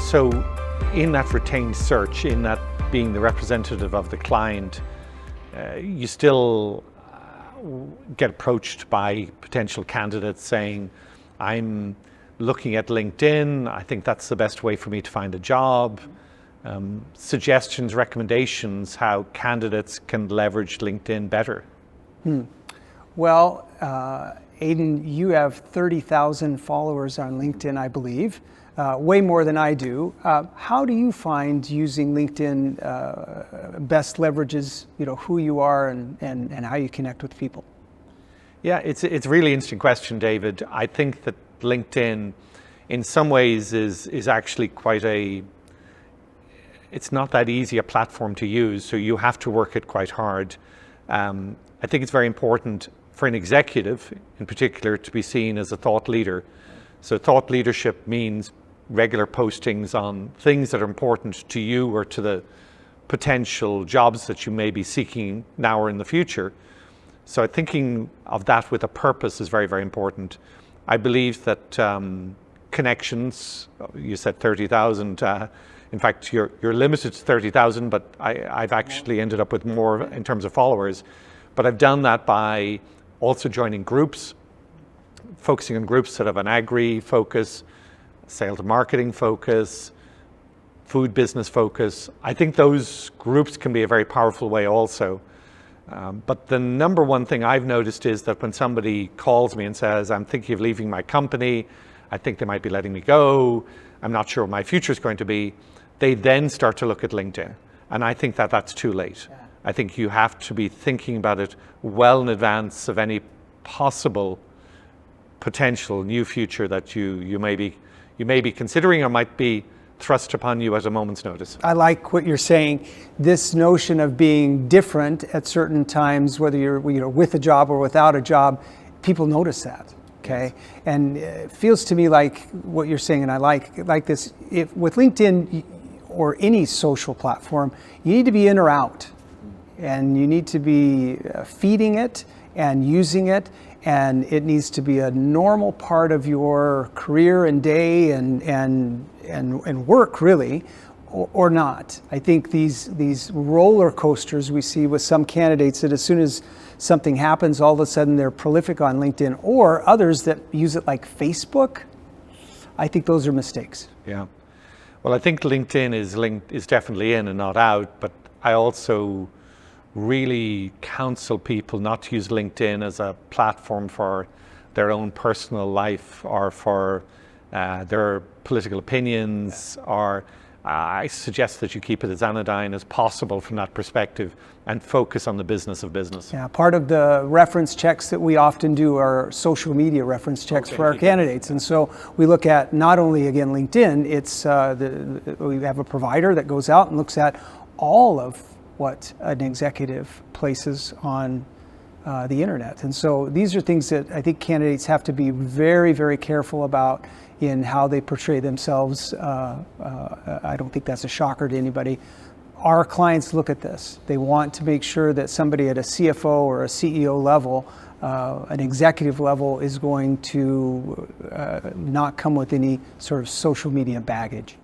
So in that retained search, in that being the representative of the client, you still get approached by potential candidates saying, I'm looking at LinkedIn, I think that's the best way for me to find a job. Suggestions, recommendations, how candidates can leverage LinkedIn better. Well, Aidan, you have 30,000 followers on LinkedIn, I believe, way more than I do. How do you find using LinkedIn best leverages, who you are and how you connect with people? Yeah, it's a really interesting question, David. I think that LinkedIn, in some ways, is actually it's not that easy a platform to use, so you have to work it quite hard. I think it's very important for an executive, in particular, to be seen as a thought leader. So thought leadership means regular postings on things that are important to you or to the potential jobs that you may be seeking now or in the future. So thinking of that with a purpose is very, very important. I believe that connections, you said 30,000, in fact, you're limited to 30,000, but I've actually ended up with more in terms of followers. But I've done that by also joining groups, focusing on groups that have an agri focus, sales and marketing focus, food business focus. I think those groups can be a very powerful way also. But the number one thing I've noticed is that when somebody calls me and says, I'm thinking of leaving my company, I think they might be letting me go, I'm not sure what my future is going to be, they then start to look at LinkedIn. And I think that that's too late. I think you have to be thinking about it well in advance of any possible potential new future that you may be considering or might be thrust upon you at a moment's notice. I like what you're saying. This notion of being different at certain times, whether you're with a job or without a job, people notice that. Okay, and it feels to me like what you're saying, and I like this. If with LinkedIn or any social platform, you need to be in or out, and you need to be feeding it and using it, and it needs to be a normal part of your career and day and work, really, or not. I think these roller coasters we see with some candidates that as soon as something happens, all of a sudden they're prolific on LinkedIn, or others that use it like Facebook. I think those are mistakes. Yeah. Well, I think LinkedIn is definitely in and not out, but I also really counsel people not to use LinkedIn as a platform for their own personal life or for their political opinions, or I suggest that you keep it as anodyne as possible from that perspective and focus on the business of business. Yeah, part of the reference checks that we often do are social media reference checks for our candidates. And so we look at not only, again, LinkedIn, it's we have a provider that goes out and looks at all of what an executive places on the internet. And so these are things that I think candidates have to be very, very careful about in how they portray themselves. I don't think that's a shocker to anybody. Our clients look at this. They want to make sure that somebody at a CFO or a CEO level, an executive level, is going to not come with any sort of social media baggage.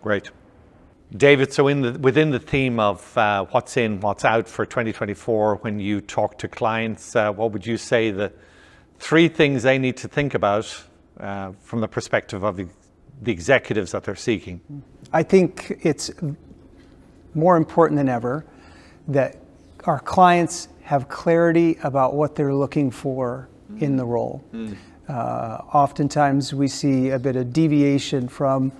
Great. David, so within the theme of what's in, what's out for 2024, when you talk to clients, what would you say the 3 things they need to think about from the perspective of the executives that they're seeking? I think it's more important than ever that our clients have clarity about what they're looking for in the role. Oftentimes we see a bit of deviation from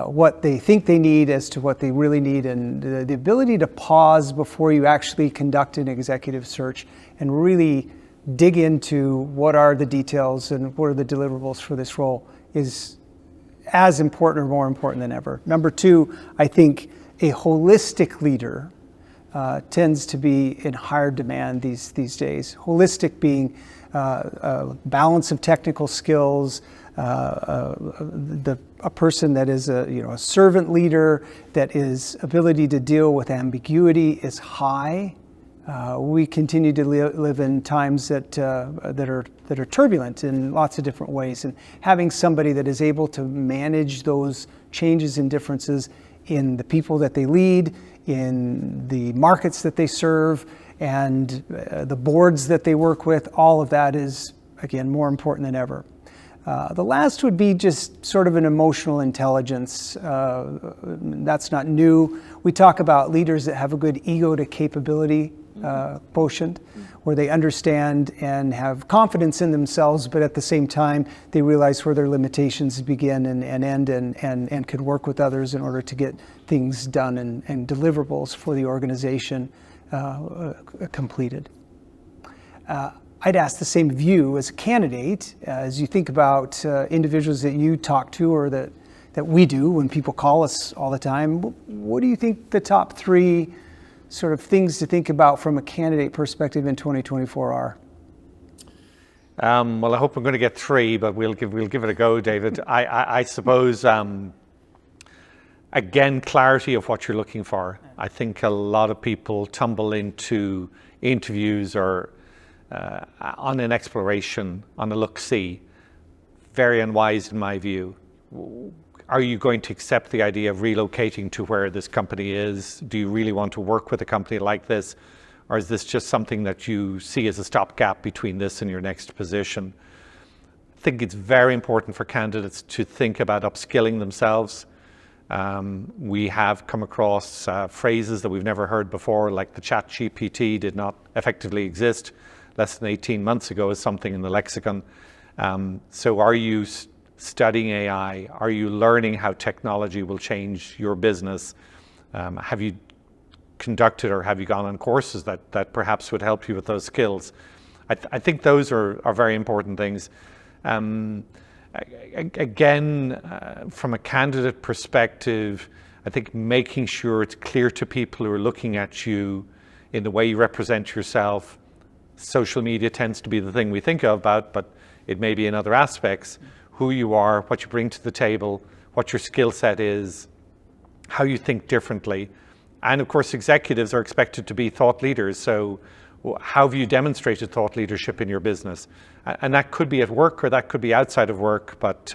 what they think they need as to what they really need, and the ability to pause before you actually conduct an executive search and really dig into what are the details and what are the deliverables for this role is as important or more important than ever. Number 2, I think a holistic leader tends to be in higher demand these days. Holistic being a balance of technical skills, a person that is a servant leader, that is ability to deal with ambiguity is high. We continue to live in times that are turbulent in lots of different ways, and having somebody that is able to manage those changes and differences in the people that they lead, in the markets that they serve, and the boards that they work with. All of that is, again, more important than ever. The last would be just sort of an emotional intelligence. That's not new. We talk about leaders that have a good ego to capability quotient, where they understand and have confidence in themselves, but at the same time, they realize where their limitations begin and end, and could work with others in order to get things done and deliverables for the organization completed. I'd ask the same of you as a candidate, as you think about individuals that you talk to or that we do when people call us all the time. What do you think the top 3 sort of things to think about from a candidate perspective in 2024 are? Well, I hope I'm going to get 3, but we'll give it a go, David. I suppose, again, clarity of what you're looking for. I think a lot of people tumble into interviews or on an exploration, on a look-see. Very unwise in my view. Are you going to accept the idea of relocating to where this company is? Do you really want to work with a company like this? Or is this just something that you see as a stopgap between this and your next position? I think it's very important for candidates to think about upskilling themselves. We have come across phrases that we've never heard before, like the chat GPT did not effectively exist less than 18 months ago as something in the lexicon. So are you studying AI? Are you learning how technology will change your business? Have you conducted or have you gone on courses that perhaps would help you with those skills? I think those are very important things. Again, from a candidate perspective, I think making sure it's clear to people who are looking at you in the way you represent yourself. Social media tends to be the thing we think about, but it may be in other aspects. Who you are, what you bring to the table, what your skill set is, how you think differently. And of course, executives are expected to be thought leaders. So how have you demonstrated thought leadership in your business? And that could be at work or that could be outside of work, but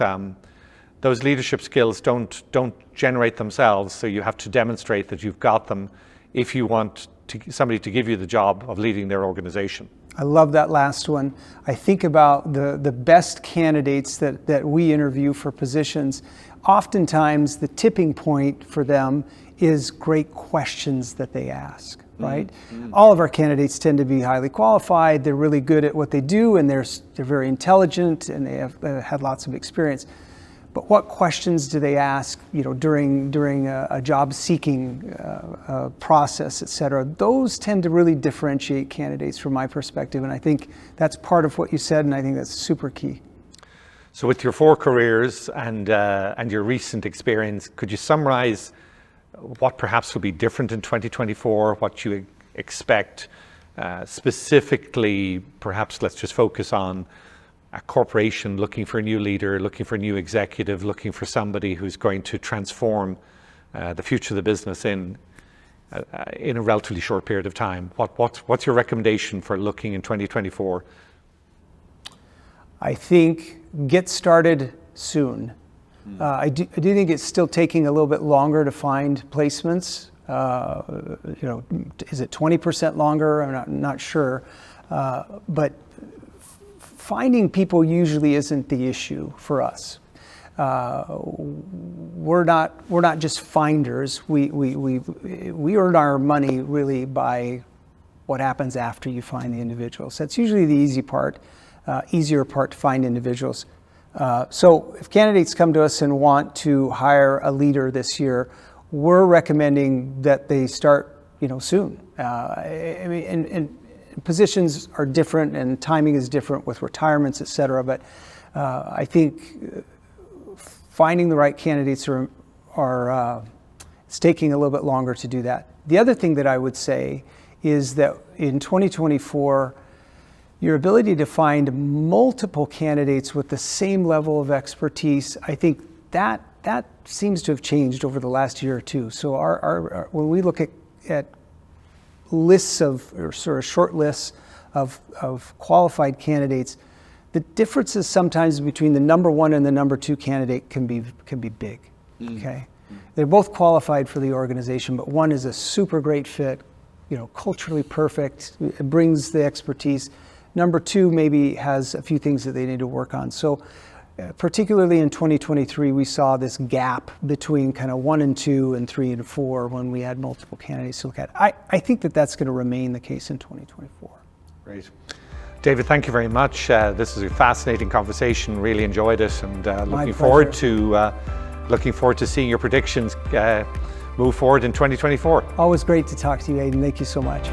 those leadership skills don't generate themselves. So you have to demonstrate that you've got them if you want somebody to give you the job of leading their organization. I love that last one. I think about the best candidates that we interview for positions. Oftentimes, the tipping point for them is great questions that they ask, right? All of our candidates tend to be highly qualified. They're really good at what they do, and they're very intelligent, and they have had lots of experience. But what questions do they ask, during a job seeking process, et cetera? Those tend to really differentiate candidates from my perspective, and I think that's part of what you said, and I think that's super key. So with your 4 careers and your recent experience, could you summarize what perhaps will be different in 2024, what you expect specifically? Perhaps let's just focus on a corporation looking for a new leader, looking for a new executive, looking for somebody who's going to transform the future of the business in a relatively short period of time. What's your recommendation for looking in 2024? I think get started soon. I do think it's still taking a little bit longer to find placements. Is it 20% longer? I'm not sure, but finding people usually isn't the issue for us. We're not just finders. We earn our money really by what happens after you find the individuals. That's usually the easier part to find individuals. So if candidates come to us and want to hire a leader this year, we're recommending that they start, soon. And positions are different and timing is different with retirements, et cetera. But I think finding the right candidates it's taking a little bit longer to do that. The other thing that I would say is that in 2024, your ability to find multiple candidates with the same level of expertise, I think that seems to have changed over the last year or two. So when we look at lists or sort of short lists of qualified candidates, the differences sometimes between the number 1 and the number 2 candidate can be big. Okay, they're both qualified for the organization, but one is a super great fit, culturally perfect, it brings the expertise. Number two maybe has a few things that they need to work on. So particularly in 2023, we saw this gap between kind of 1 and 2 and 3 and 4 when we had multiple candidates to look at. I think that that's going to remain the case in 2024. Great. David, thank you very much. This is a fascinating conversation. Really enjoyed it, and looking forward to seeing your predictions move forward in 2024. Always great to talk to you, Aidan. Thank you so much.